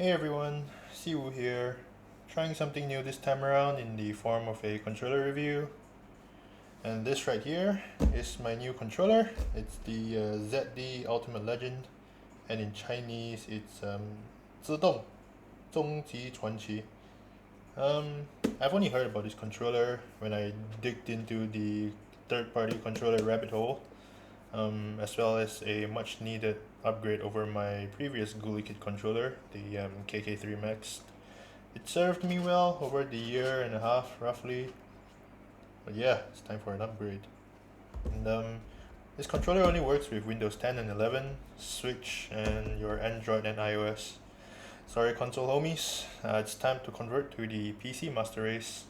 Hey everyone, Siwoo here. Trying something new this time around in the form of a controller review. And this right here is my new controller. It's the ZD Ultimate Legend, and in Chinese it's 自动终极传奇. I've only heard about this controller when I digged into the third-party controller rabbit hole, as well as a much needed upgrade over my previous Ghoulie Kit controller, the KK3 Max. It served me well over the year and a half roughly, but yeah, it's time for an upgrade. And this controller only works with Windows 10 and 11, Switch, and your Android and iOS. Sorry console homies, it's time to convert to the PC Master Race.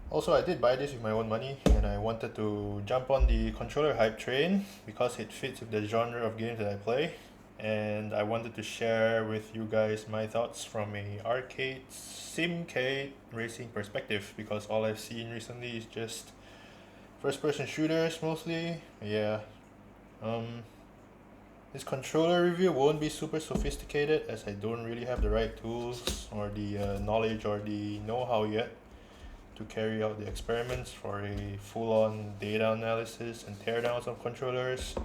Also, I did buy this with my own money, and I wanted to jump on the controller hype train because it fits with the genre of games that I play, and I wanted to share with you guys my thoughts from a arcade simcade racing perspective, because all I've seen recently is just first-person shooters mostly. Yeah. This controller review won't be super sophisticated as I don't really have the right tools or the knowledge or the know-how yet to carry out the experiments for a full-on data analysis and teardowns of controllers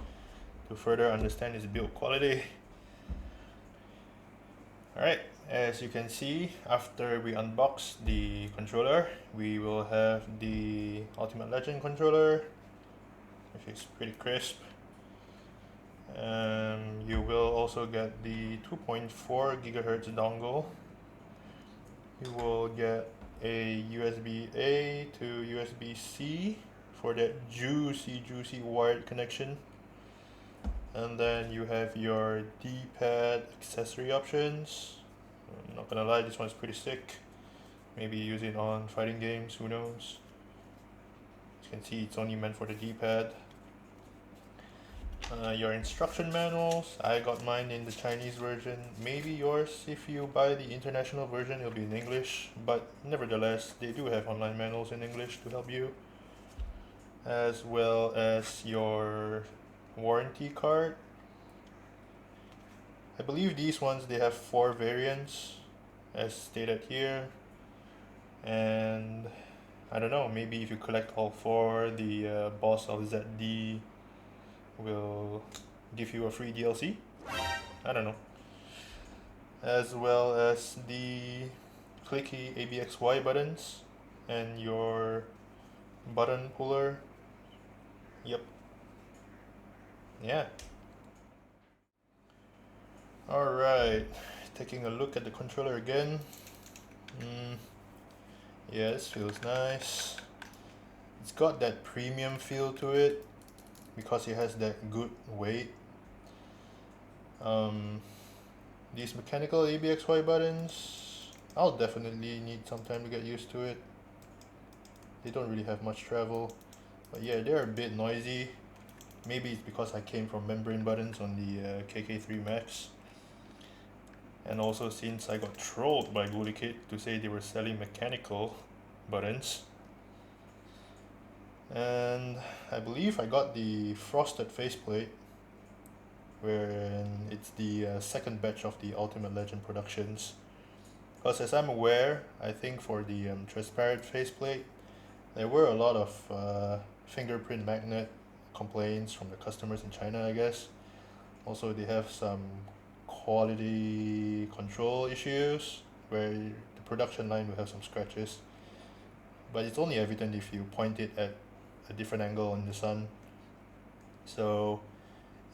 to further understand its build quality. Alright, as you can see, after we unbox the controller, we will have the Ultimate Legend controller, which is pretty crisp. You will also get the 2.4 GHz dongle. You will get a USB-A to USB-C for that juicy wired connection. And then you have your D-pad accessory options. I'm not gonna lie, this one's pretty sick. Maybe use it on fighting games, who knows. As you can see, it's only meant for the D-pad. Your instruction manuals, I got mine in the Chinese version. Maybe yours, if you buy the international version, it'll be in English, but nevertheless, they do have online manuals in English to help you, as well as your warranty card. I believe these ones, they have 4 variants as stated here, and I don't know, maybe if you collect all 4, the boss of ZD will give you a free DLC. I don't know. As well as the clicky ABXY buttons and your button puller. Yep. Yeah. Alright, taking a look at the controller again. Yeah, this feels nice. It's got that premium feel to it because it has that good weight. These mechanical ABXY buttons, I'll definitely need some time to get used to it. They don't really have much travel, but yeah, they're a bit noisy. Maybe it's because I came from membrane buttons on the KK3 Max. And also since I got trolled by Ghoulie Kit to say they were selling mechanical buttons. And I believe I got the frosted faceplate, wherein it's the second batch of the Ultimate Legend productions. Because as I'm aware, I think for the transparent faceplate, there were a lot of fingerprint magnet complaints from the customers in China, I guess. Also, they have some quality control issues where the production line will have some scratches. But it's only evident if you point it at a different angle in the sun. So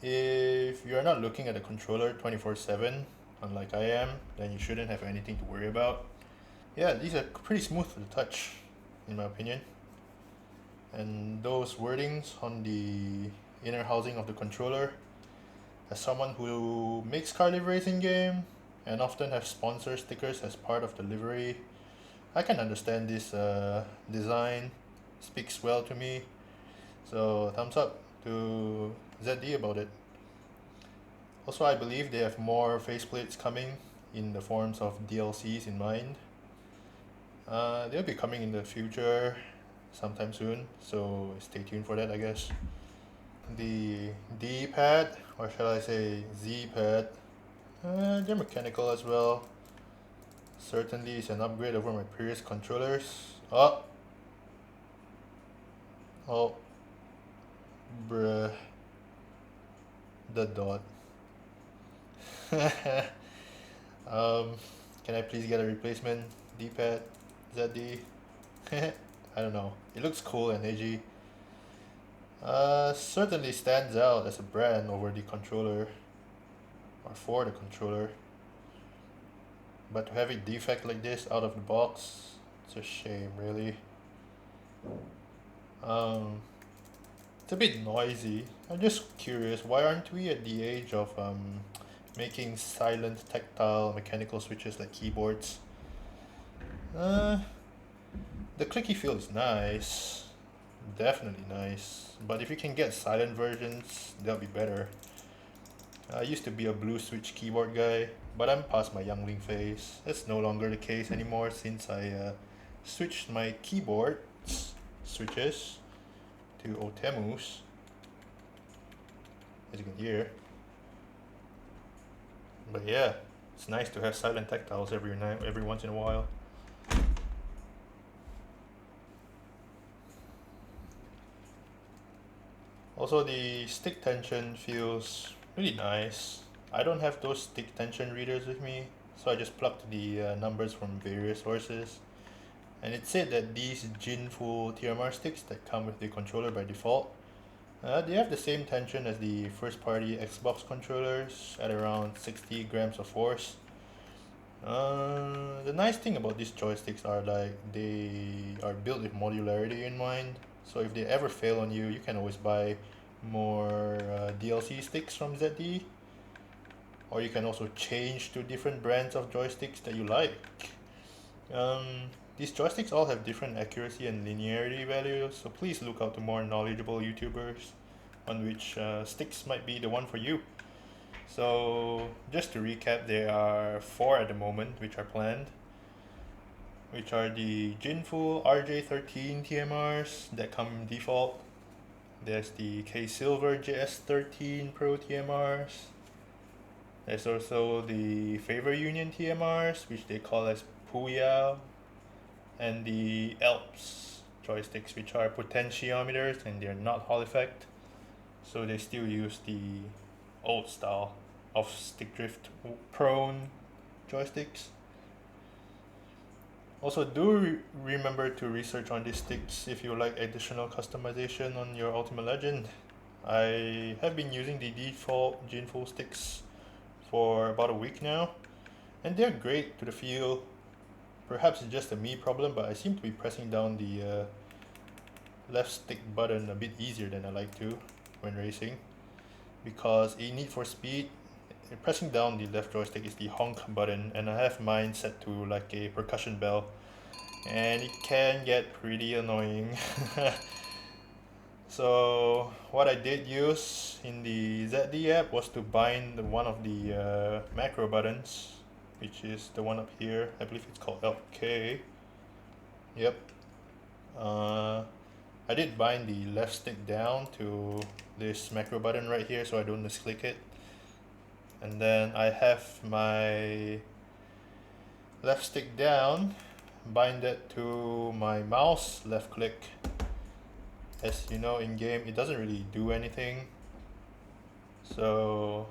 if you're not looking at the controller 24/7, unlike I am, then you shouldn't have anything to worry about. Yeah, these are pretty smooth to the touch, in my opinion. And those wordings on the inner housing of the controller, as someone who makes car live racing game and often have sponsor stickers as part of the livery, I can understand this design. Speaks well to me. So thumbs up to ZD about it. Also, I believe they have more faceplates coming in the forms of DLCs in mind. They'll be coming in the future sometime soon, so stay tuned for that, I guess. The D-pad, or shall I say Z-pad, They're mechanical as well. Certainly it's an upgrade over my previous controllers. Oh, bruh, the dot. Can I please get a replacement D-pad ZD? I don't know. It looks cool and edgy. Certainly stands out as a brand over the controller, or for the controller. But to have it defect like this out of the box, it's a shame, really. It's a bit noisy. I'm just curious, why aren't we at the age of making silent tactile mechanical switches like keyboards? The clicky feel is nice, definitely nice, but if you can get silent versions, that'll be better. I used to be a blue switch keyboard guy, but I'm past my youngling phase. That's no longer the case anymore since I switched my keyboard switches to Otemus, as you can hear. But yeah, it's nice to have silent tactiles every once in a while. Also, the stick tension feels really nice. I don't have those stick tension readers with me, so I just plugged the numbers from various sources. And it said that these Ginfull TMR sticks that come with the controller by default, they have the same tension as the first party Xbox controllers at around 60 grams of force. The nice thing about these joysticks are like they are built with modularity in mind. So if they ever fail on you, you can always buy more DLC sticks from ZD. Or you can also change to different brands of joysticks that you like. These joysticks all have different accuracy and linearity values, so please look out to more knowledgeable YouTubers on which sticks might be the one for you. So just to recap, there are 4 at the moment which are planned, which are the Ginfull RJ13 TMRs that come default. There's the KSILVER JS13 Pro TMRs. There's also the Favor Union TMRs, which they call as Puya, and the ALPS joysticks, which are potentiometers and they're not Hall effect, so they still use the old style of stick drift prone joysticks. Also, do remember to research on these sticks if you like additional customization on your Ultimate Legend. I have been using the default Ginfull sticks for about a week now, and they're great to the feel. Perhaps it's just a me problem, but I seem to be pressing down the left stick button a bit easier than I like to when racing, because in Need for Speed, pressing down the left joystick is the honk button, and I have mine set to like a percussion bell, and it can get pretty annoying. So what I did use in the ZD app was to bind one of the macro buttons, which is the one up here. I believe it's called LK. Yep. I did bind the left stick down to this macro button right here so I don't misclick it. And then I have my left stick down, bind it to my mouse left click. As you know, in game it doesn't really do anything. So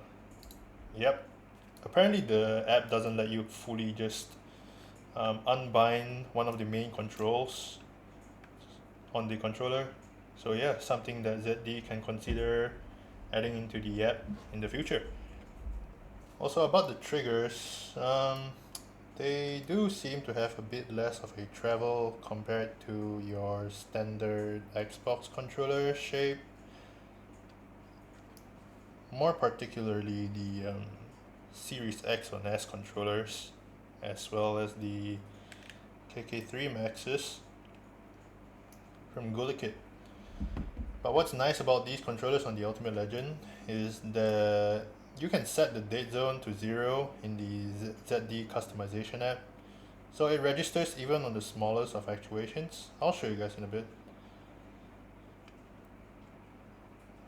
yep. Apparently the app doesn't let you fully just unbind one of the main controls on the controller. So yeah, something that ZD can consider adding into the app in the future. Also about the triggers, they do seem to have a bit less of a travel compared to your standard Xbox controller shape. More particularly the Series X or S controllers, as well as the KK3 Maxes from Gulikit. But what's nice about these controllers on the Ultimate Legend is that you can set the date zone to 0 in the ZD customization app, so it registers even on the smallest of actuations. I'll show you guys in a bit.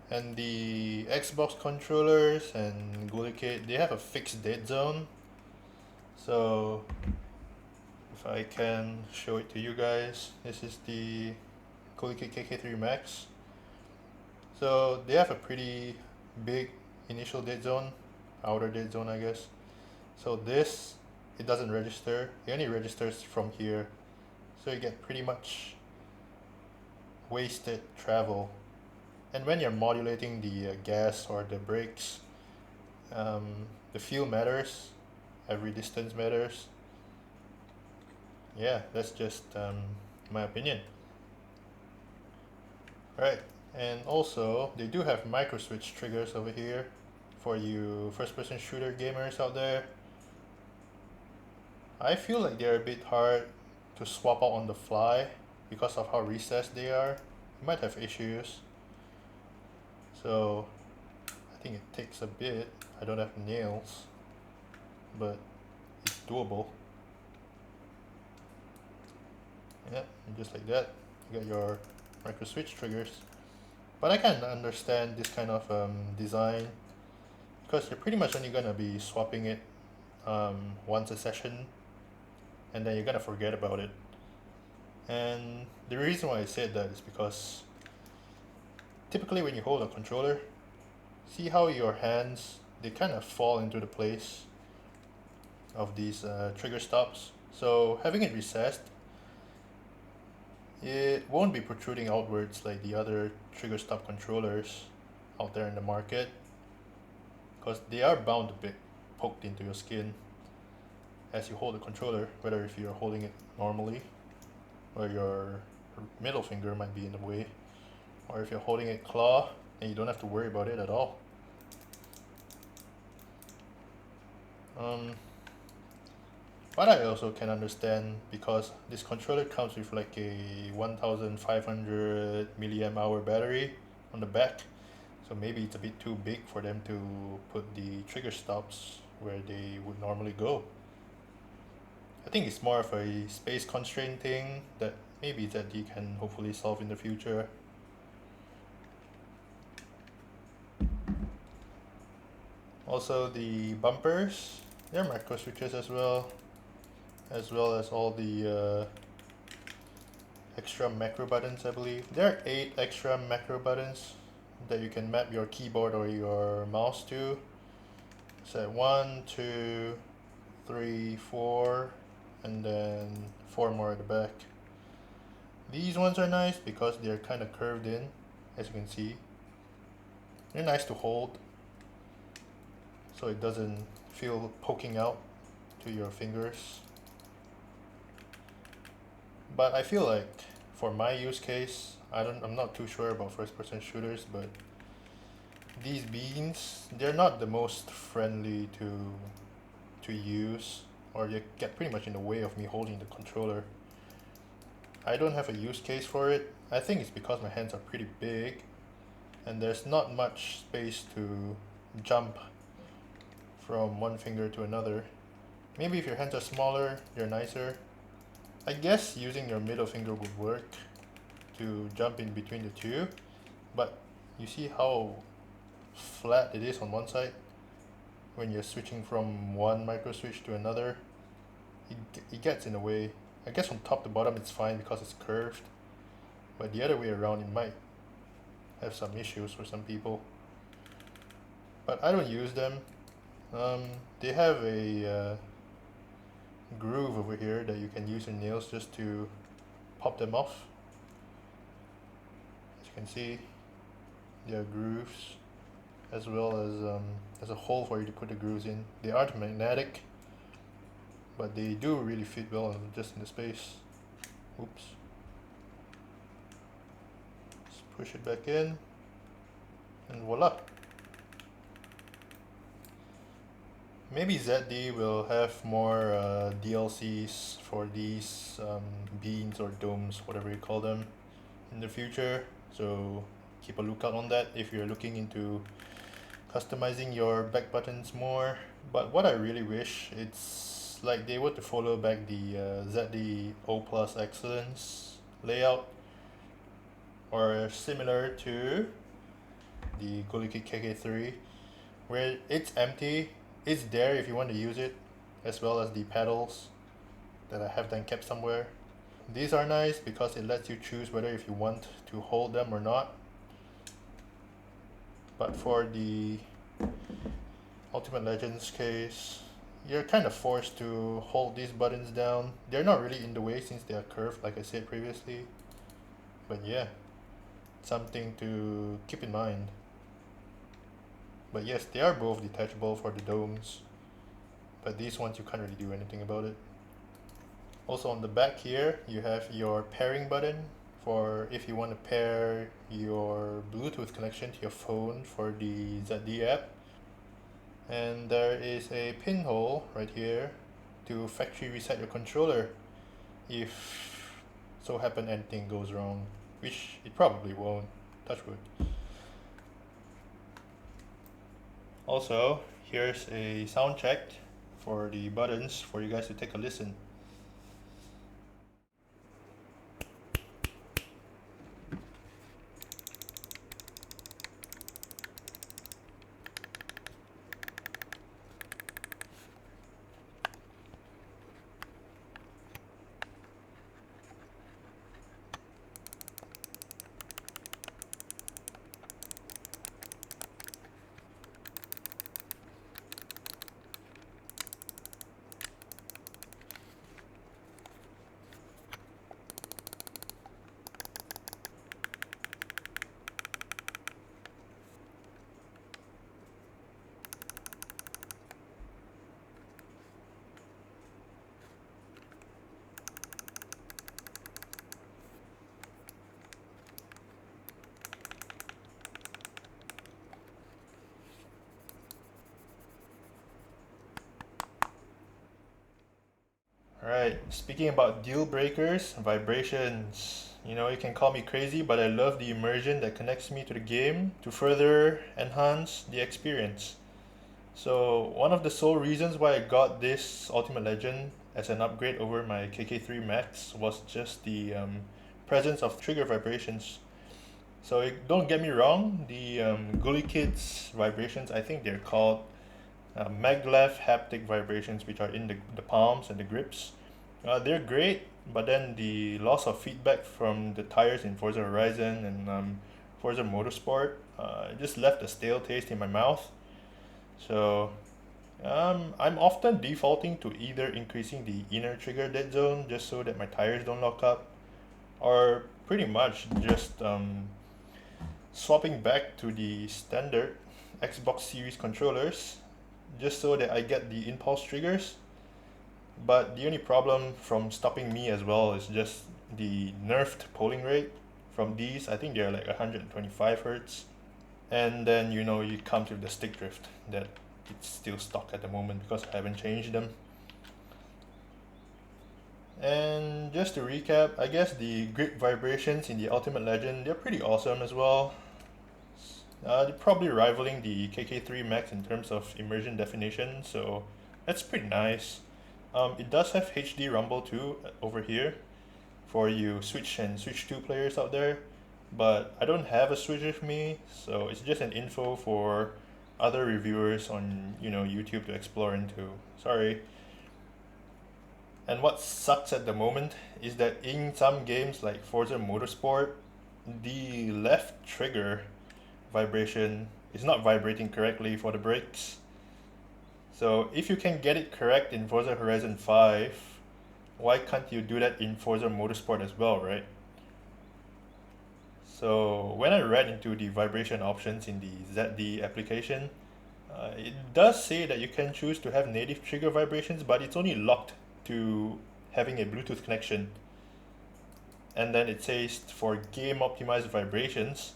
And the Xbox controllers and Gulicate, they have a fixed dead zone. So if I can show it to you guys, this is the Gulicate KK3 Max. So they have a pretty big initial dead zone, outer dead zone I guess. So this, it doesn't register, it only registers from here. So you get pretty much wasted travel. And when you're modulating the gas or the brakes, the feel matters, every distance matters. Yeah, that's just my opinion. Right, and also they do have micro switch triggers over here for you first person shooter gamers out there. I feel like they're a bit hard to swap out on the fly because of how recessed they are. You might have issues. So I think it takes a bit. I don't have nails, but it's doable. Yeah, and just like that, you got your micro switch triggers. But I can understand this kind of design because you're pretty much only gonna be swapping it once a session, and then you're gonna forget about it. And the reason why I said that is because typically when you hold a controller, see how your hands, they kind of fall into the place of these trigger stops. So having it recessed, it won't be protruding outwards like the other trigger stop controllers out there in the market, because they are bound to be poked into your skin as you hold the controller, whether if you're holding it normally or your middle finger might be in the way, or if you're holding it claw and you don't have to worry about it at all. But I also can understand because this controller comes with like a 1500 milliamp hour battery on the back, so maybe it's a bit too big for them to put the trigger stops where they would normally go. I think it's more of a space constraint thing that maybe ZD can hopefully solve in the future. Also the bumpers, they're micro switches as well as all the extra macro buttons. I believe there are 8 extra macro buttons that you can map your keyboard or your mouse to. So 1, 2, 3, 4, and then 4 more at the back. These ones are nice because they're kind of curved in, as you can see. They're nice to hold, so it doesn't feel poking out to your fingers. But I feel like for my use case, I'm not too sure about first person shooters, but these beans, they're not the most friendly to use, or they get pretty much in the way of me holding the controller. I don't have a use case for it. I think it's because my hands are pretty big and there's not much space to jump from one finger to another. Maybe if your hands are smaller, they're nicer. I guess using your middle finger would work to jump in between the two, but you see how flat it is on one side when you're switching from one micro switch to another. It gets in the way. I guess from top to bottom it's fine because it's curved, but the other way around it might have some issues for some people. But I don't use them. They have a groove over here that you can use your nails just to pop them off. As you can see, there are grooves as well as there's a hole for you to put the grooves in. They aren't magnetic, but they do really fit well just in the space. Oops. Just push it back in and voila. Maybe ZD will have more DLCs for these beans or domes, whatever you call them, in the future. So keep a lookout on that if you're looking into customizing your back buttons more. But what I really wish, it's like they were to follow back the ZD O Plus Excellence layout, or similar to the Goalie Kit KK3, where it's empty. It's there if you want to use it, as well as the pedals that I have then kept somewhere. These are nice because it lets you choose whether if you want to hold them or not. But for the Ultimate Legends case, you're kind of forced to hold these buttons down. They're not really in the way since they are curved, like I said previously. But yeah, something to keep in mind. But yes, they are both detachable for the domes. But these ones you can't really do anything about it. Also on the back here, you have your pairing button for if you want to pair your Bluetooth connection to your phone for the ZD app. And there is a pinhole right here to factory reset your controller if so happen anything goes wrong, which it probably won't, touch wood. Also, here's a sound check for the buttons for you guys to take a listen. Alright, speaking about deal breakers, vibrations. You know, you can call me crazy, but I love the immersion that connects me to the game to further enhance the experience. So, one of the sole reasons why I got this Ultimate Legend as an upgrade over my KK3 Max was just the presence of trigger vibrations. So, don't get me wrong, the Goalie Kit's vibrations, I think they're called maglev haptic vibrations, which are in the palms and the grips. They're great, but then the loss of feedback from the tires in Forza Horizon and Forza Motorsport just left a stale taste in my mouth. So I'm often defaulting to either increasing the inner trigger dead zone just so that my tires don't lock up, or pretty much just swapping back to the standard Xbox Series controllers just so that I get the impulse triggers. But the only problem from stopping me as well is just the nerfed polling rate from these. I think they're like 125 hertz. And then you come with the stick drift that it's still stuck at the moment because I haven't changed them. And just to recap, I guess the grip vibrations in the Ultimate Legend, they're pretty awesome as well. They're probably rivaling the KK3 Max in terms of immersion definition, so that's pretty nice. It does have HD Rumble too over here for you Switch and Switch 2 players out there, but I don't have a Switch with me, so it's just an info for other reviewers on YouTube to explore into. Sorry. And what sucks at the moment is that in some games like Forza Motorsport, the left trigger vibration is not vibrating correctly for the brakes. So if you can get it correct in Forza Horizon 5, why can't you do that in Forza Motorsport as well, right? So when I read into the vibration options in the ZD application, it does say that you can choose to have native trigger vibrations, but it's only locked to having a Bluetooth connection. And then it says for game optimized vibrations,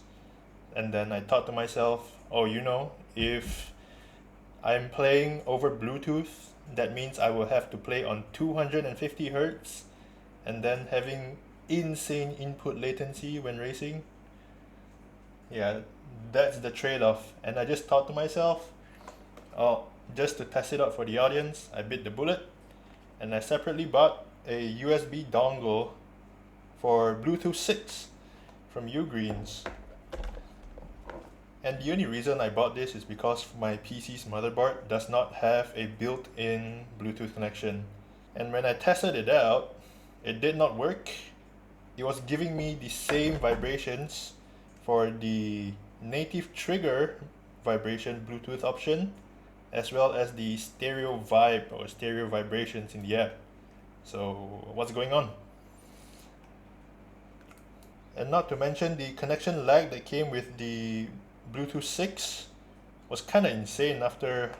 and then I thought to myself, oh, if I'm playing over Bluetooth, that means I will have to play on 250 hertz and then having insane input latency when racing. Yeah, that's the trade-off. And I just thought to myself, oh, just to test it out for the audience, I bit the bullet and I separately bought a USB dongle for Bluetooth 6 from Ugreens. And the only reason I bought this is because my PC's motherboard does not have a built-in Bluetooth connection. And when I tested it out, it did not work. It was giving me the same vibrations for the native trigger vibration Bluetooth option, as well as the stereo vibe or stereo vibrations in the app. So what's going on? And not to mention the connection lag that came with the Bluetooth 6 was kind of insane after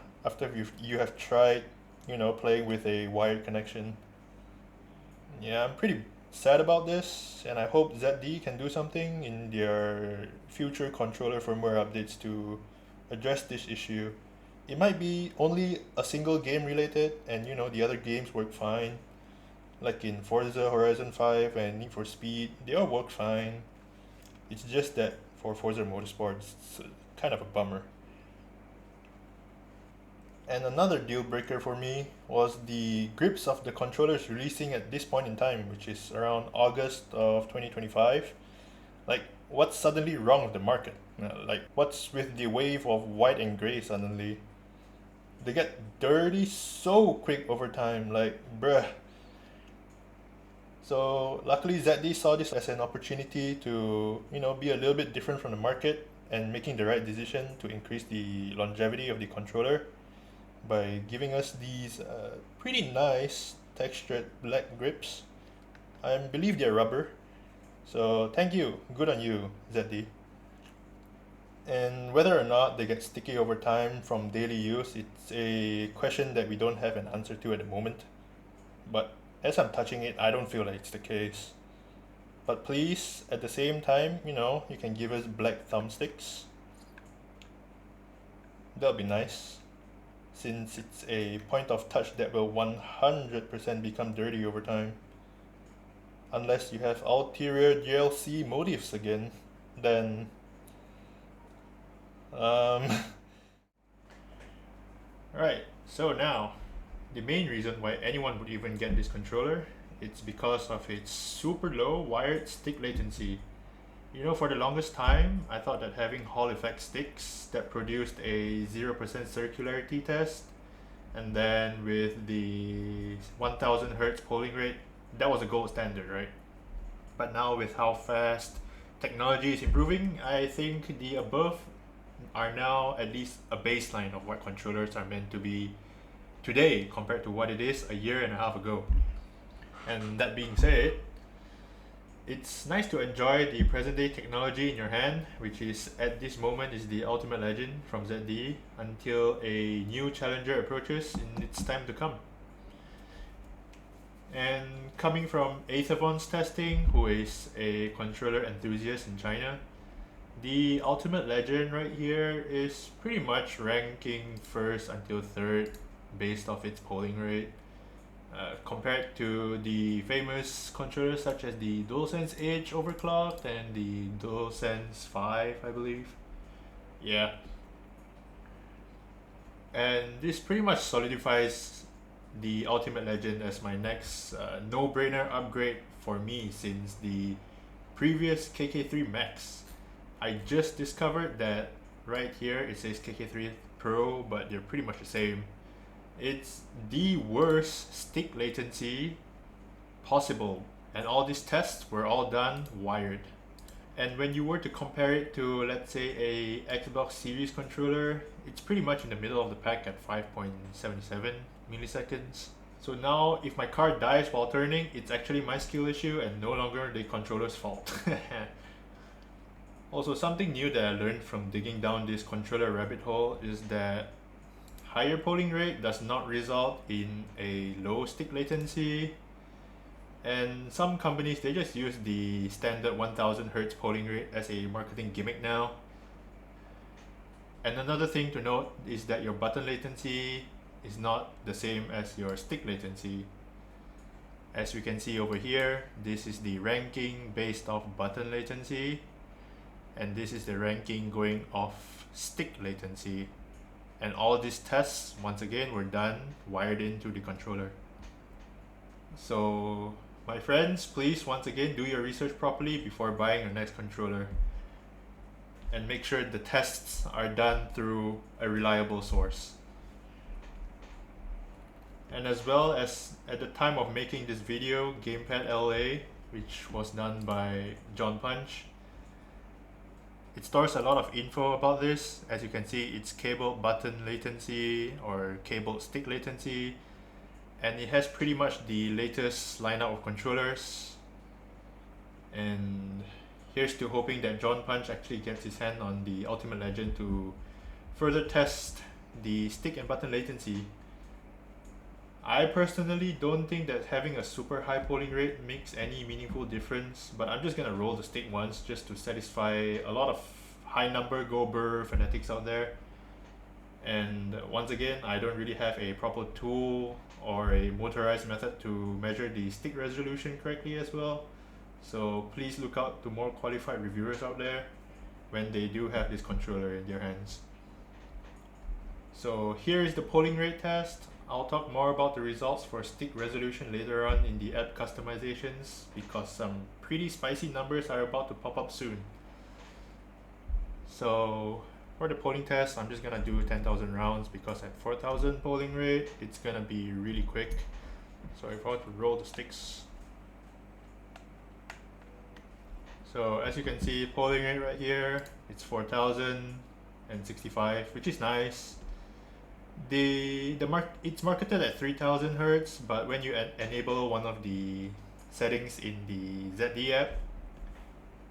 you have tried, playing with a wired connection. Yeah, I'm pretty sad about this, and I hope ZD can do something in their future controller firmware updates to address this issue. It might be only a single game related, and the other games work fine. Like in Forza Horizon 5 and Need for Speed, they all work fine. It's just that for Forza Motorsport, it's kind of a bummer. And another deal breaker for me was the grips of the controllers releasing at this point in time, which is around August of 2025. Like, what's suddenly wrong with the market? Like, what's with the wave of white and gray suddenly? They get dirty so quick over time, like, bruh. So luckily ZD saw this as an opportunity to, be a little bit different from the market and making the right decision to increase the longevity of the controller by giving us these pretty nice textured black grips. I believe they're rubber. So thank you, good on you, ZD. And whether or not they get sticky over time from daily use, it's a question that we don't have an answer to at the moment. But as I'm touching it, I don't feel like it's the case. But please, at the same time, you can give us black thumbsticks. That'll be nice, since it's a point of touch that will 100% become dirty over time. Unless you have ulterior DLC motives again, then Right, so now, the main reason why anyone would even get this controller, it's because of its super low wired stick latency. For the longest time, I thought that having Hall effect sticks that produced a 0% circularity test, and then with the 1000 Hz polling rate, that was a gold standard, right? But now with how fast technology is improving, I think the above are now at least a baseline of what controllers are meant to be today compared to what it is a year and a half ago. And that being said, it's nice to enjoy the present day technology in your hand, which is at this moment is the Ultimate Legend from ZD, until a new challenger approaches in its time to come. And coming from Aetherfon's testing, who is a controller enthusiast in China, the Ultimate Legend right here is pretty much ranking first until third based off its polling rate. Compared to the famous controllers such as the DualSense Edge overclocked and the DualSense 5, I believe. Yeah. And this pretty much solidifies the Ultimate Legend as my next no-brainer upgrade for me since the previous KK3 Max. I just discovered that right here it says KK3 Pro, but they're pretty much the same. It's the worst stick latency possible, and all these tests were all done wired. And when you were to compare it to, let's say, a Xbox Series controller, it's pretty much in the middle of the pack at 5.77 milliseconds. So now if my car dies while turning, it's actually my skill issue and no longer the controller's fault. Also, something new that I learned from digging down this controller rabbit hole is that higher polling rate does not result in a low stick latency, and some companies, they just use the standard 1000 Hz polling rate as a marketing gimmick now. And another thing to note is that your button latency is not the same as your stick latency. As we can see over here, this is the ranking based off button latency, and this is the ranking going off stick latency. And all these tests, once again, were done wired into the controller. So, my friends, please once again do your research properly before buying your next controller. and make sure the tests are done through a reliable source. And as well as at the time of making this video, Gamepad LA, which was done by John Punch, it stores a lot of info about this. As you can see, it's cabled button latency or cabled stick latency, and it has pretty much the latest lineup of controllers. And here's to hoping that John Punch actually gets his hand on the Ultimate Legend to further test the stick and button latency. I personally don't think that having a super high polling rate makes any meaningful difference, but I'm just gonna roll the stick once just to satisfy a lot of high number go burr fanatics out there. And once again, I don't really have a proper tool or a motorized method to measure the stick resolution correctly as well. So please look out to more qualified reviewers out there when they do have this controller in their hands. So here is the polling rate test. I'll talk more about the results for stick resolution later on in the app customizations, because some pretty spicy numbers are about to pop up soon. So for the polling test, I'm just gonna do 10,000 rounds because at 4,000 polling rate, it's gonna be really quick. So if I were to roll the sticks. So as you can see, polling rate right here, it's 4,065, which is nice. It's marketed at 3000 Hz, but when you enable one of the settings in the ZD app,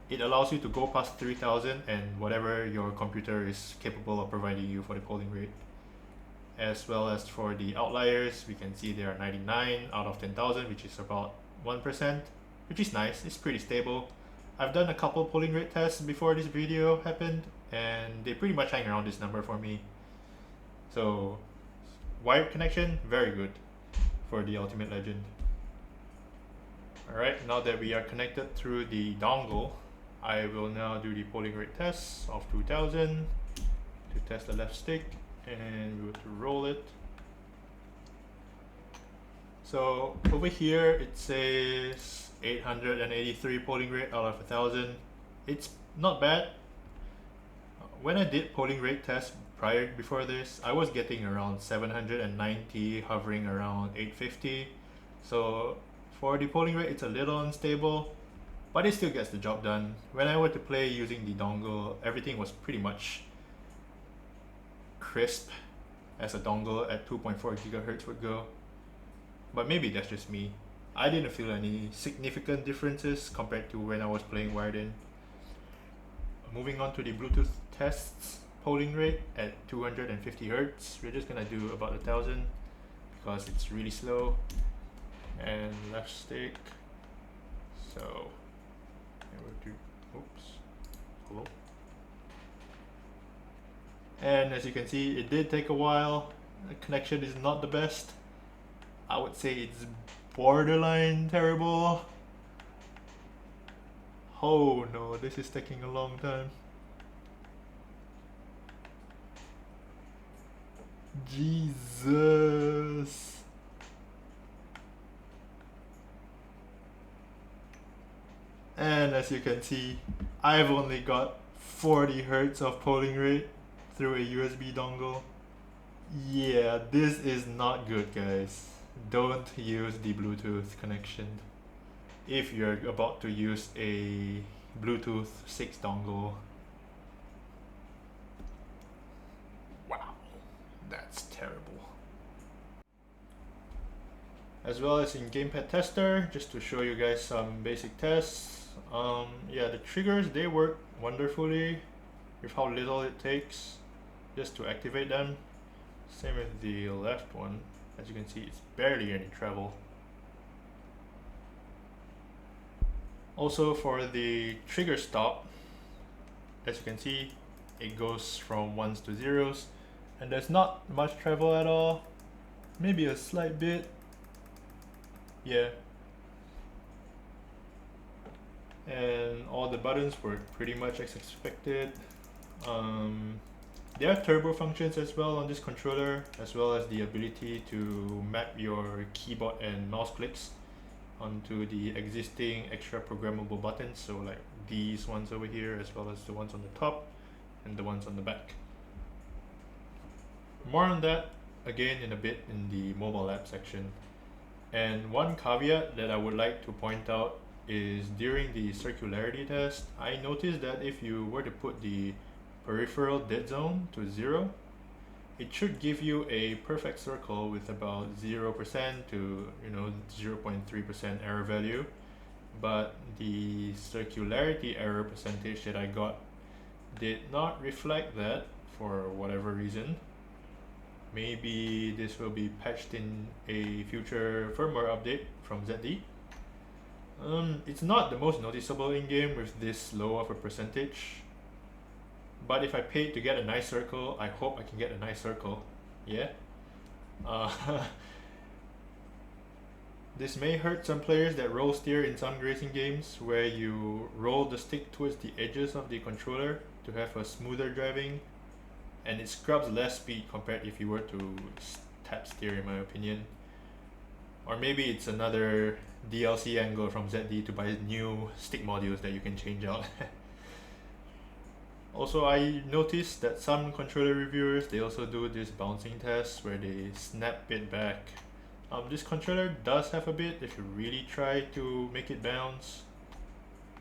it allows you to go past 3000 and whatever your computer is capable of providing you for the polling rate. As well as for the outliers, we can see there are 99 out of 10,000, which is about 1%, which is nice. It's pretty stable. I've done a couple polling rate tests before this video happened, and they pretty much hang around this number for me. So wired connection, very good for the Ultimate Legend. Alright, now that we are connected through the dongle, I will now do the polling rate test of 2000 to test the left stick, and we will to roll it. So over here it says 883 polling rate out of 1000. It's not bad. When I did polling rate test before this, I was getting around 790, hovering around 850. So for the polling rate, it's a little unstable, but it still gets the job done. When I were to play using the dongle, everything was pretty much crisp as a dongle at 2.4 GHz would go. But maybe that's just me. I didn't feel any significant differences compared to when I was playing wired in. Moving on to the Bluetooth tests, polling rate at 250 Hz. We're just gonna do about 1000 because it's really slow. And left stick. So oops. Hello. And as you can see, it did take a while. The connection is not the best. I would say it's borderline terrible. Oh no, this is taking a long time. Jesus. And as you can see, I've only got 40 Hz of polling rate through a USB dongle. Yeah, this is not good, guys. Don't use the Bluetooth connection if you're about to use a Bluetooth 6 dongle. Wow, that's terrible. As well as in Gamepad Tester, just to show you guys some basic tests. Yeah, the triggers, they work wonderfully with how little it takes just to activate them. Same with the left one. As you can see, it's barely any travel. Also for the trigger stop, as you can see, it goes from ones to zeros, and there's not much travel at all. Maybe a slight bit. Yeah. And all the buttons work pretty much as expected. There are turbo functions as well on this controller, as well as the ability to map your keyboard and mouse clicks onto the existing extra programmable buttons, so like these ones over here as well as the ones on the top. and the ones on the back. More on that again in a bit in the mobile app section. And one caveat that I would like to point out is during the circularity test, I noticed that if you were to put the peripheral dead zone to 0, it should give you a perfect circle with about 0% to 0.3% error value. But the circularity error percentage that I got did not reflect that for whatever reason. Maybe this will be patched in a future firmware update from ZD. It's not the most noticeable in-game with this low of a percentage, but if I paid to get a nice circle, I hope I can get a nice circle. Yeah. This may hurt some players that roll steer in some racing games, where you roll the stick towards the edges of the controller to have a smoother driving, and it scrubs less speed compared if you were to tap steer, in my opinion. Or maybe it's another DLC angle from ZD to buy new stick modules that you can change out. Also, I noticed that some controller reviewers, they also do this bouncing test where they snap it back. This controller does have a bit if you really try to make it bounce,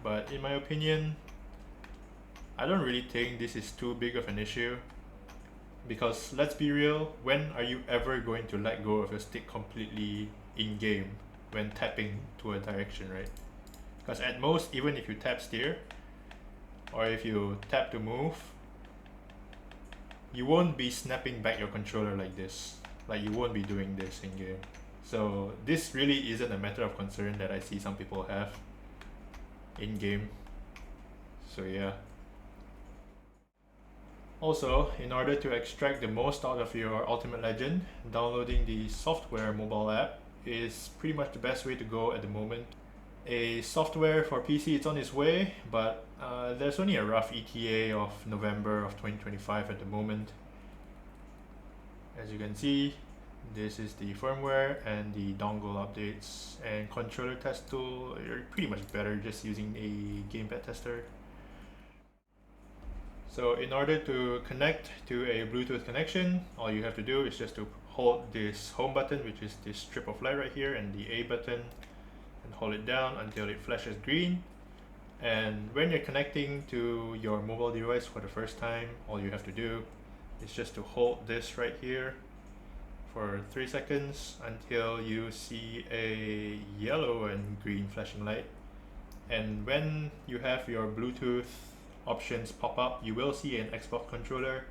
but in my opinion, I don't really think this is too big of an issue, because let's be real, when are you ever going to let go of your stick completely in-game when tapping to a direction, right? Because at most, even if you tap steer, or if you tap to move, you won't be snapping back your controller like this. Like, you won't be doing this in-game. So this really isn't a matter of concern that I see some people have in-game. So yeah. Also, in order to extract the most out of your Ultimate Legend, downloading the software mobile app is pretty much the best way to go at the moment. A software for PC is on its way, but there's only a rough ETA of November of 2025 at the moment. As you can see, this is the firmware and the dongle updates, and controller test tool, you're pretty much better just using a Gamepad Tester. So in order to connect to a Bluetooth connection, all you have to do is just to hold this home button, which is this strip of light right here, and the A button, and hold it down until it flashes green. And when you're connecting to your mobile device for the first time, all you have to do is just to hold this right here for 3 seconds until you see a yellow and green flashing light. And when you have your Bluetooth options pop up, you will see an Xbox controller,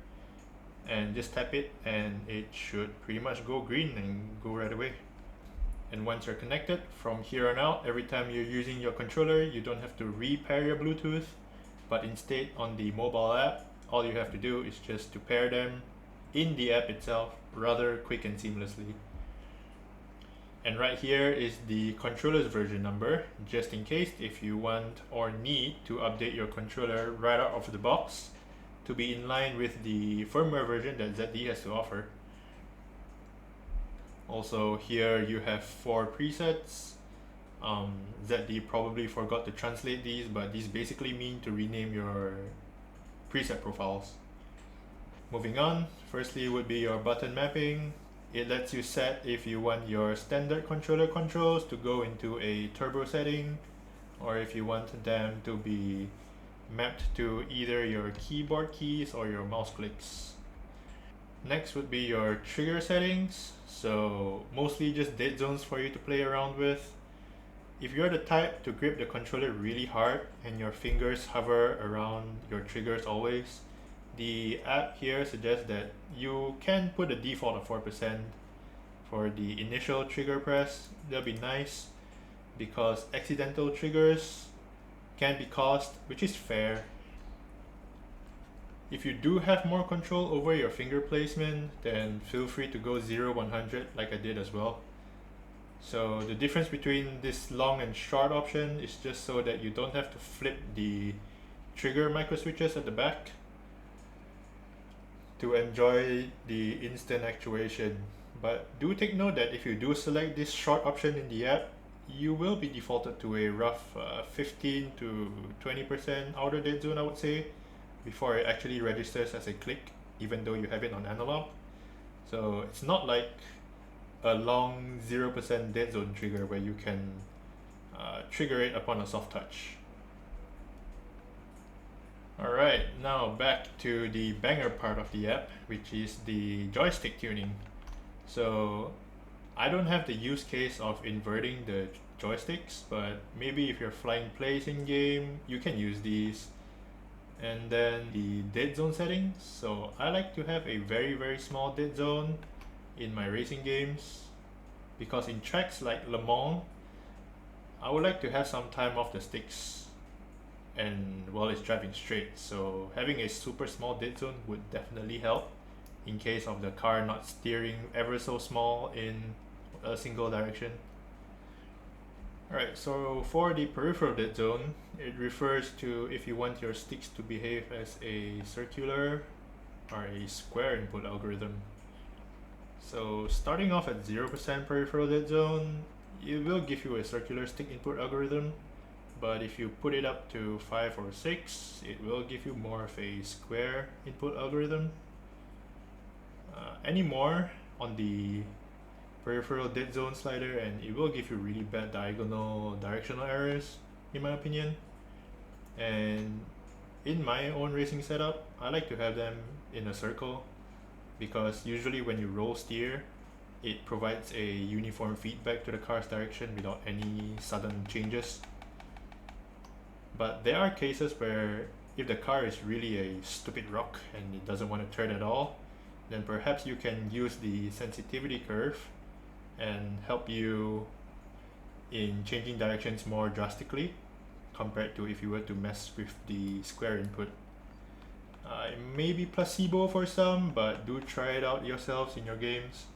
and just tap it and it should pretty much go green and go right away. And once you're connected, from here on out, every time you're using your controller, you don't have to repair your Bluetooth, but instead on the mobile app, all you have to do is just to pair them in the app itself, rather quick and seamlessly. And right here is the controller's version number, just in case if you want or need to update your controller right out of the box to be in line with the firmware version that ZD has to offer. Also, here you have 4 presets. ZD probably forgot to translate these, but these basically mean to rename your preset profiles. Moving on, firstly would be your button mapping. It lets you set if you want your standard controller controls to go into a turbo setting, or if you want them to be mapped to either your keyboard keys or your mouse clicks. Next would be your trigger settings, so mostly just dead zones for you to play around with. If you're the type to grip the controller really hard and your fingers hover around your triggers always, the app here suggests that you can put a default of 4% for the initial trigger press. That'll be nice because accidental triggers can be caused, which is fair. If you do have more control over your finger placement, then feel free to go 0-100 like I did as well. So the difference between this long and short option is just so that you don't have to flip the trigger micro switches at the back to enjoy the instant actuation. But do take note that if you do select this short option in the app, you will be defaulted to a rough 15 to 20% outer dead zone, I would say. before it actually registers as a click, even though you have it on analog. So it's not like a long 0% dead zone trigger where you can trigger it upon a soft touch. Alright, now back to the banger part of the app, which is the joystick tuning. So I don't have the use case of inverting the joysticks, but maybe if you're flying plays in game, you can use these. And then the dead zone settings. So I like to have a very small dead zone in my racing games, because in tracks like Le Mans, I would like to have some time off the sticks and while it's driving straight. So having a super small dead zone would definitely help in case of the car not steering ever so small in a single direction. Alright, so for the peripheral dead zone, it refers to if you want your sticks to behave as a circular or a square input algorithm. So starting off at 0% peripheral dead zone, it will give you a circular stick input algorithm, but if you put it up to 5 or 6, it will give you more of a square input algorithm. Any more on the peripheral dead zone slider and it will give you really bad diagonal directional errors, in my opinion. And in my own racing setup, I like to have them in a circle, because usually when you roll steer, it provides a uniform feedback to the car's direction without any sudden changes. But there are cases where if the car is really a stupid rock and it doesn't want to turn at all, then perhaps you can use the sensitivity curve and help you in changing directions more drastically compared to if you were to mess with the square input. It may be placebo for some, but do try it out yourselves in your games.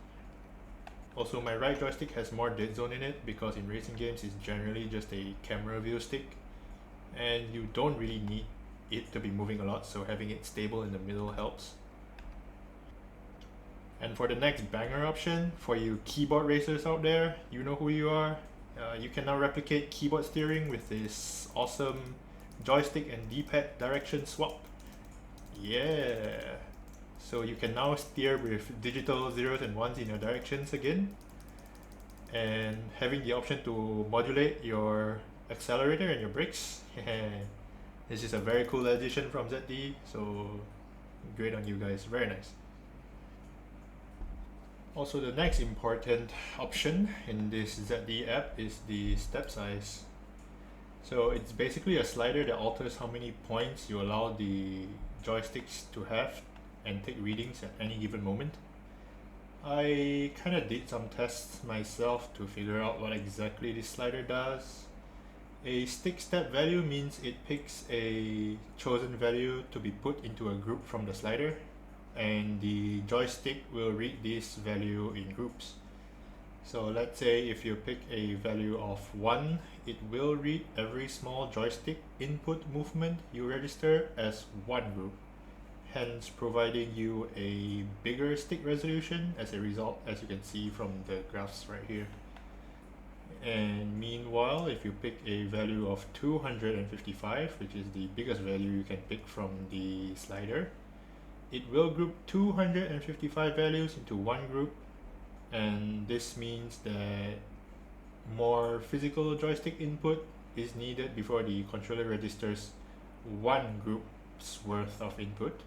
Also, my right joystick has more dead zone in it because in racing games it's generally just a camera view stick and you don't really need it to be moving a lot, so having it stable in the middle helps. And for the next banger option, for you keyboard racers out there, you know who you are. You can now replicate keyboard steering with this awesome joystick and D-pad direction swap. Yeah! So you can now steer with digital zeros and ones in your directions again. And having the option to modulate your accelerator and your brakes. This is a very cool addition from ZD, so great on you guys, very nice. Also, the next important option in this ZD app is the step size. So it's basically a slider that alters how many points you allow the joysticks to have and take readings at any given moment. I kind of did some tests myself to figure out what exactly this slider does. A stick step value means it picks a chosen value to be put into a group from the slider, and the joystick will read this value in groups. So let's say if you pick a value of 1, it will read every small joystick input movement you register as one group, hence providing you a bigger stick resolution as a result, as you can see from the graphs right here. And meanwhile, if you pick a value of 255, which is the biggest value you can pick from the slider, it will group 255 values into one group, and this means that more physical joystick input is needed before the controller registers one group's worth of input,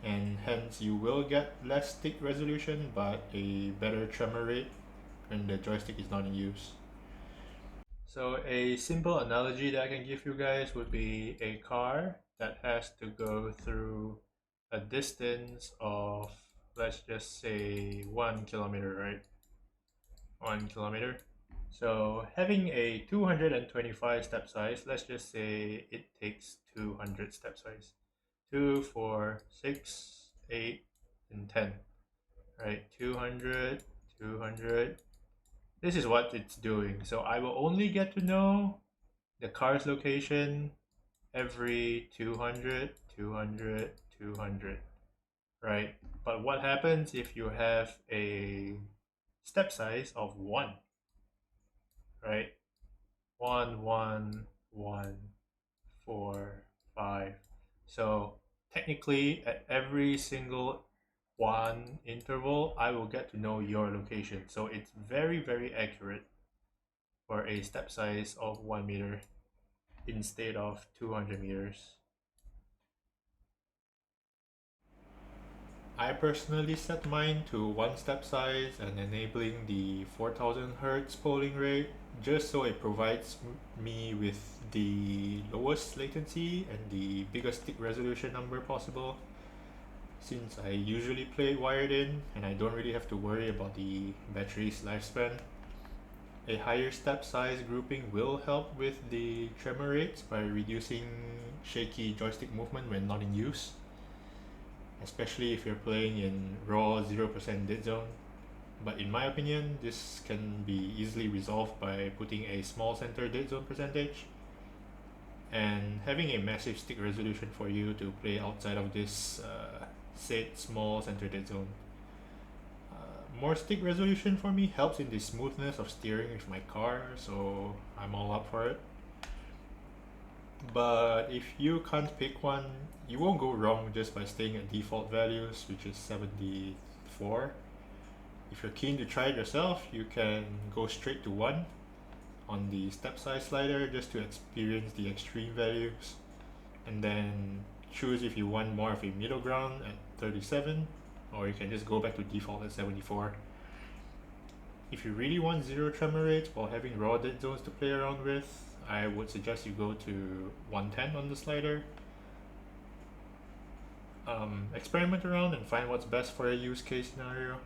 and hence you will get less stick resolution but a better tremor rate when the joystick is not in use. So a simple analogy that I can give you guys would be a car that has to go through a distance of, let's just say 1 kilometer, right? 1 kilometer. So having a 225 step size, let's just say it takes 200 step size. 2, 4, 6, 8, and 10. Right? 200, 200. This is what it's doing. So I will only get to know the car's location every 200, 200, 200, right? But what happens if you have a step size of 1, right? 1, 1, 1, 4, 5. So technically at every single one interval, I will get to know your location. So it's very, very accurate for a step size of 1 meter instead of 200 meters. I personally set mine to 1 step size and enabling the 4000 Hz polling rate just so it provides me with the lowest latency and the biggest stick resolution number possible, since I usually play wired in and I don't really have to worry about the battery's lifespan. A higher step size grouping will help with the tremor rates by reducing shaky joystick movement when not in use, especially if you're playing in raw 0% dead zone. But in my opinion, this can be easily resolved by putting a small center dead zone percentage and having a massive stick resolution for you to play outside of this said small center dead zone. More stick resolution for me helps in the smoothness of steering with my car, so I'm all up for it. But if you can't pick one, you won't go wrong just by staying at default values, which is 74. If you're keen to try it yourself, you can go straight to 1 on the step size slider just to experience the extreme values, and then choose if you want more of a middle ground at 37, or you can just go back to default at 74. If you really want zero tremor rates while having raw dead zones to play around with, I would suggest you go to 110 on the slider. Experiment around and find what's best for a use case scenario.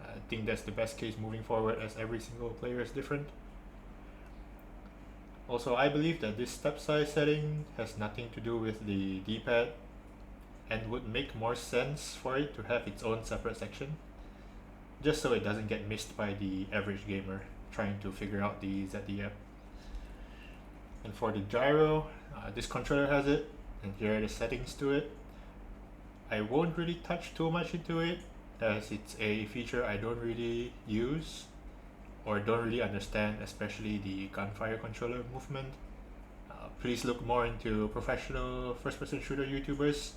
I think that's the best case moving forward, as every single player is different. Also, I believe that this step size setting has nothing to do with the D-pad and would make more sense for it to have its own separate section, just so it doesn't get missed by the average gamer trying to figure out the ZD app. And for the gyro, this controller has it, and here are the settings to it. I won't really touch too much into it, as it's a feature I don't really use or don't really understand, especially the gunfire controller movement. Please look more into professional first-person shooter YouTubers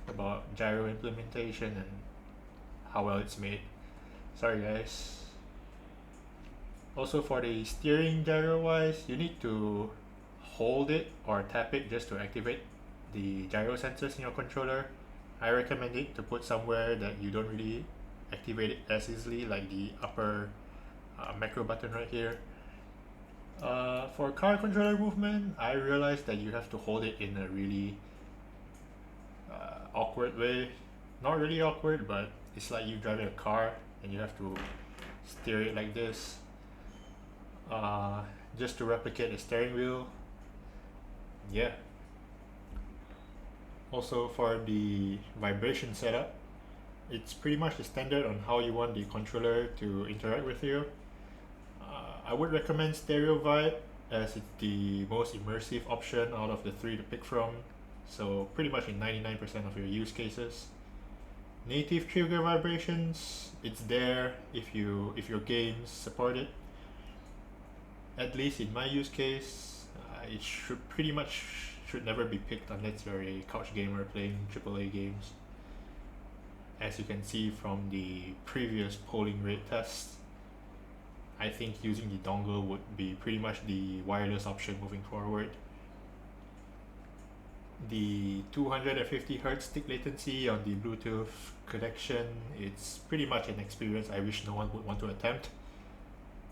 about gyro implementation and how well it's made. Sorry guys. Also, for the steering gyro wise, you need to hold it or tap it just to activate the gyro sensors in your controller. I recommend it to put somewhere that you don't really activate it as easily, like the upper macro button right here. For car controller movement, I realized that you have to hold it in a really awkward way. Not really awkward, but it's like you driving a car and you have to steer it like this, just to replicate the steering wheel. Yeah. Also, for the vibration setup, it's pretty much the standard on how you want the controller to interact with you. I would recommend stereo vibe, as it's the most immersive option out of the 3 to pick from, so pretty much in 99% of your use cases. Native trigger vibrations, it's there if your games support it. At least in my use case, it should never be picked unless you're a couch gamer playing AAA games. As you can see from the previous polling rate test, I think using the dongle would be pretty much the wireless option moving forward. The 250 Hz stick latency on the Bluetooth connection, it's pretty much an experience I wish no one would want to attempt.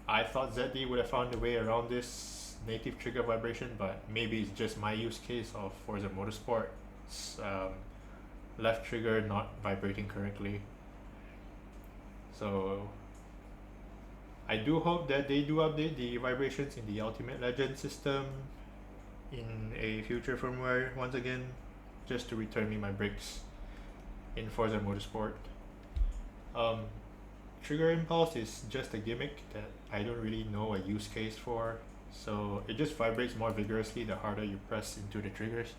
I thought ZD would have found a way around this native trigger vibration, but maybe it's just my use case of Forza Motorsport. Left trigger not vibrating correctly. So I do hope that they do update the vibrations in the Ultimate Legend system in a future firmware once again, just to return me my brakes in Forza Motorsport. Trigger impulse is just a gimmick that I don't really know a use case for, so it just vibrates more vigorously the harder you press into the triggers,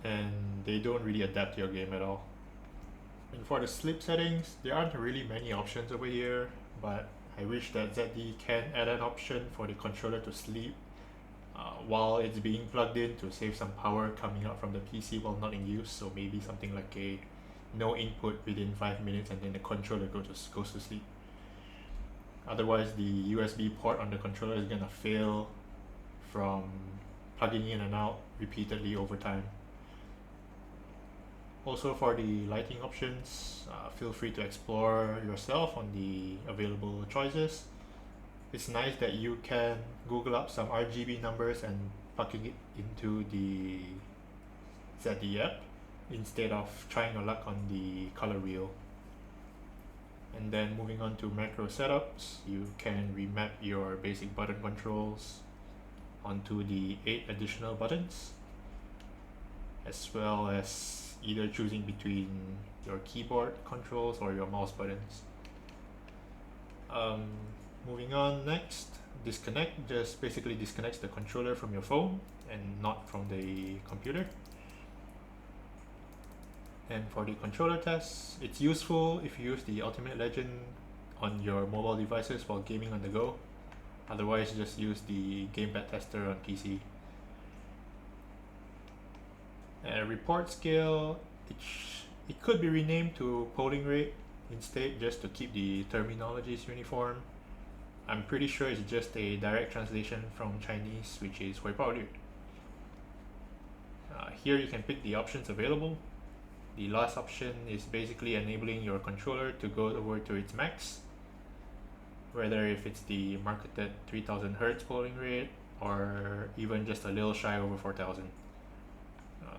and they don't really adapt to your game at all. And for the sleep settings, there aren't really many options over here, but I wish that ZD can add an option for the controller to sleep while it's being plugged in to save some power coming out from the PC while not in use. So maybe something like a no input within 5 minutes and then the controller goes to sleep. Otherwise, the USB port on the controller is gonna fail from plugging in and out repeatedly over time. Also, for the lighting options, feel free to explore yourself on the available choices. It's nice that you can Google up some RGB numbers and plugging it into the ZD app instead of trying your luck on the color wheel. And then moving on to macro setups, you can remap your basic button controls onto the 8 additional buttons, as well as either choosing between your keyboard controls or your mouse buttons. Moving on next, disconnect just basically disconnects the controller from your phone and not from the computer. And for the controller tests, it's useful if you use the Ultimate Legend on your mobile devices while gaming on the go. Otherwise, just use the Gamepad Tester on PC. Report scale, it could be renamed to polling rate instead, just to keep the terminologies uniform. I'm pretty sure it's just a direct translation from Chinese, which is 回报率. Here you can pick the options available. The last option is basically enabling your controller to go over to its max, whether if it's the marketed 3000 Hz polling rate or even just a little shy over 4000.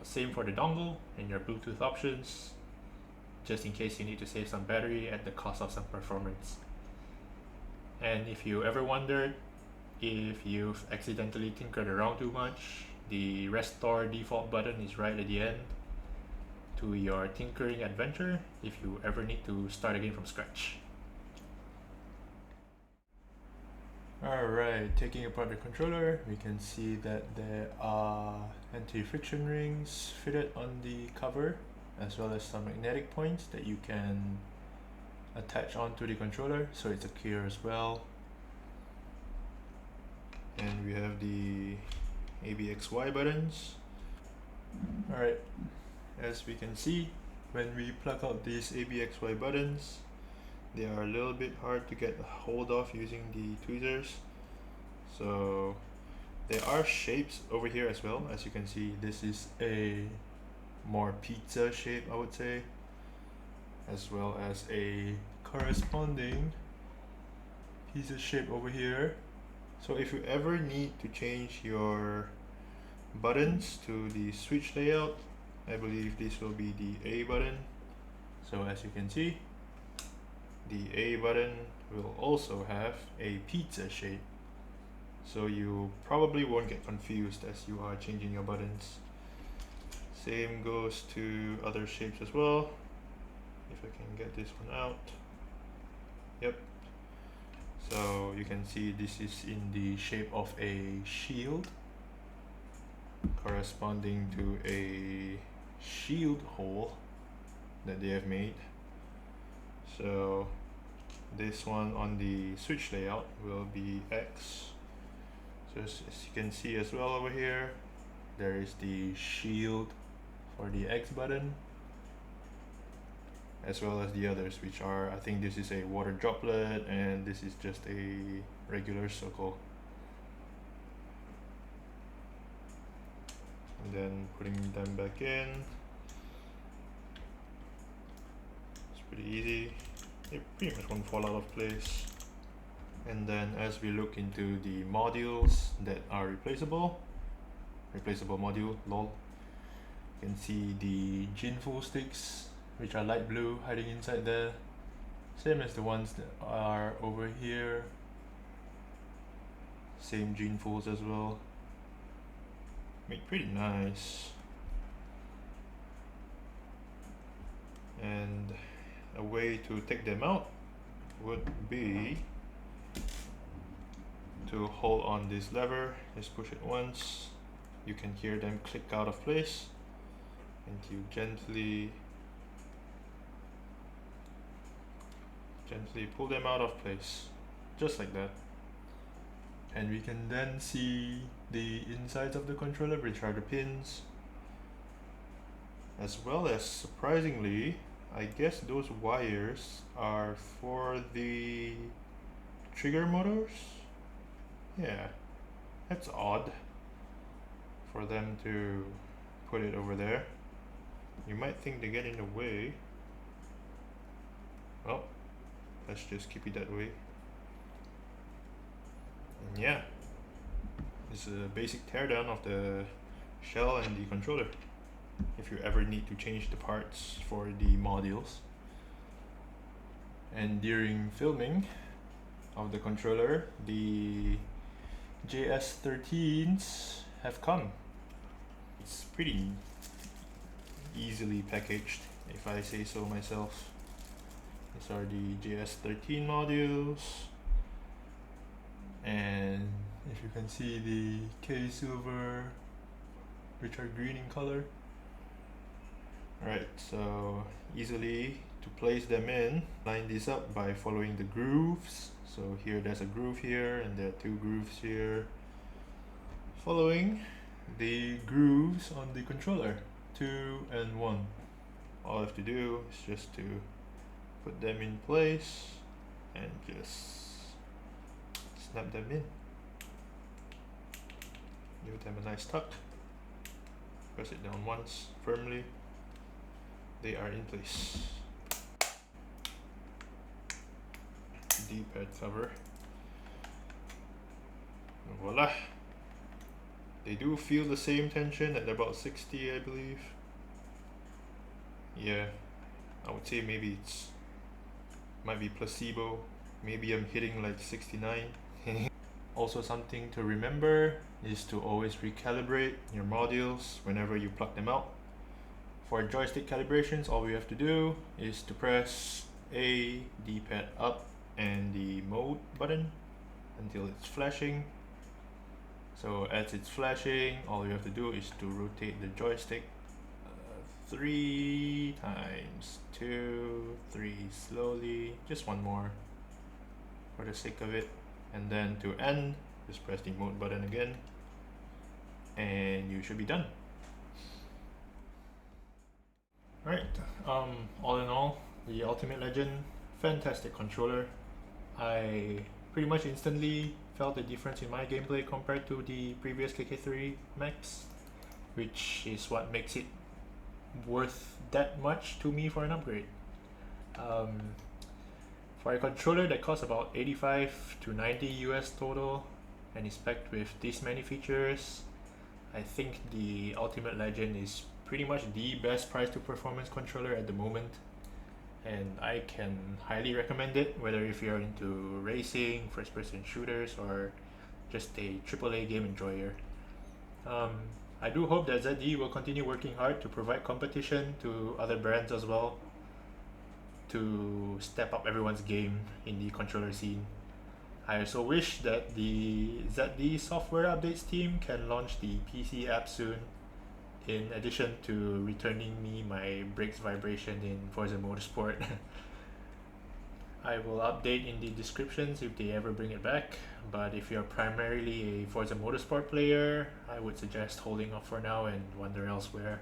Same for the dongle and your Bluetooth options, just in case you need to save some battery at the cost of some performance. And if you ever wondered if you've accidentally tinkered around too much, the restore default button is right at the end to your tinkering adventure if you ever need to start again from scratch. Alright, taking apart the controller, we can see that there are anti-friction rings fitted on the cover, as well as some magnetic points that you can attach onto the controller so it's secure as well. And we have the ABXY buttons. Alright, as we can see, when we plug out these ABXY buttons, they are a little bit hard to get hold of using the tweezers. So there are shapes over here as well. As you can see, this is a more pizza shape, I would say, as well as a corresponding pizza shape over here. So if you ever need to change your buttons to the switch layout, I believe this will be the A button. So as you can see, the A button will also have a pizza shape, so you probably won't get confused as you are changing your buttons. Same goes to other shapes as well. If I can get this one out. Yep. So you can see this is in the shape of a shield, corresponding to a shield hole that they have made. So this one on the switch layout will be X. So as you can see as well over here, there is the shield for the X button, as well as the others, which are, I think this is a water droplet and this is just a regular circle. And then putting them back in, it's pretty easy. They pretty much won't fall out of place. And then as we look into the modules that are replaceable module, lol, you can see the Ginfull sticks, which are light blue, hiding inside there, same as the ones that are over here. Same Ginfulls as well. Make pretty nice. And a way to take them out would be to hold on this lever. Just push it once. You can hear them click out of place, and you gently pull them out of place, just like that. And we can then see the insides of the controller, which are the pins, as well as, surprisingly, I guess those wires are for the trigger motors. Yeah, that's odd for them to put it over there. You might think they get in the way. Well, let's just keep it that way. And yeah, it's a basic teardown of the shell and the controller if you ever need to change the parts for the modules. And during filming of the controller, the JS13s have come. It's pretty easily packaged, if I say so myself. These are the JS13 modules, and if you can see the KSILVER, which are green in color. Alright, so easily to place them in, line these up by following the grooves. So here there's a groove here, and there are two grooves here. Following the grooves on the controller, 2 and 1. All I have to do is just to put them in place and just snap them in. Give them a nice tuck. Press it down once firmly. They are in place. D-pad cover. And voila! They do feel the same tension at about 60, I believe. Yeah, I would say maybe it's might be placebo. Maybe I'm hitting like 69. Also, something to remember is to always recalibrate your modules whenever you plug them out. For joystick calibrations, all we have to do is to press A, D-pad up, and the mode button until it's flashing. So as it's flashing, all you have to do is to rotate the joystick 3 times, 2, 3 slowly, just one more for the sake of it. And then to end, just press the mode button again, and you should be done. Alright, all in all, the Ultimate Legend, fantastic controller. I pretty much instantly felt the difference in my gameplay compared to the previous KK3 Max, which is what makes it worth that much to me for an upgrade. For a controller that costs about 85 to 90 US total and is packed with this many features, I think the Ultimate Legend is pretty much the best price to performance controller at the moment, and I can highly recommend it, whether if you're into racing, first person shooters, or just a AAA game enjoyer. I do hope that ZD will continue working hard to provide competition to other brands as well, to step up everyone's game in the controller scene. I also wish that the ZD software updates team can launch the PC app soon, in addition to returning me my brakes vibration in Forza Motorsport. I will update in the descriptions if they ever bring it back, but if you're primarily a Forza Motorsport player, I would suggest holding off for now and wander elsewhere.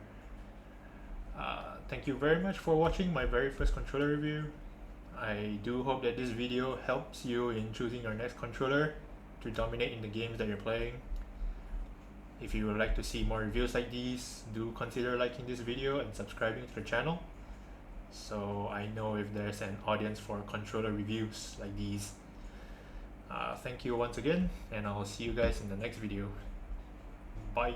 Thank you very much for watching my very first controller review. I do hope that this video helps you in choosing your next controller to dominate in the games that you're playing. If you would like to see more reviews like these, do consider liking this video and subscribing to the channel, so I know if there's an audience for controller reviews like these. Thank you once again, and I'll see you guys in the next video. Bye!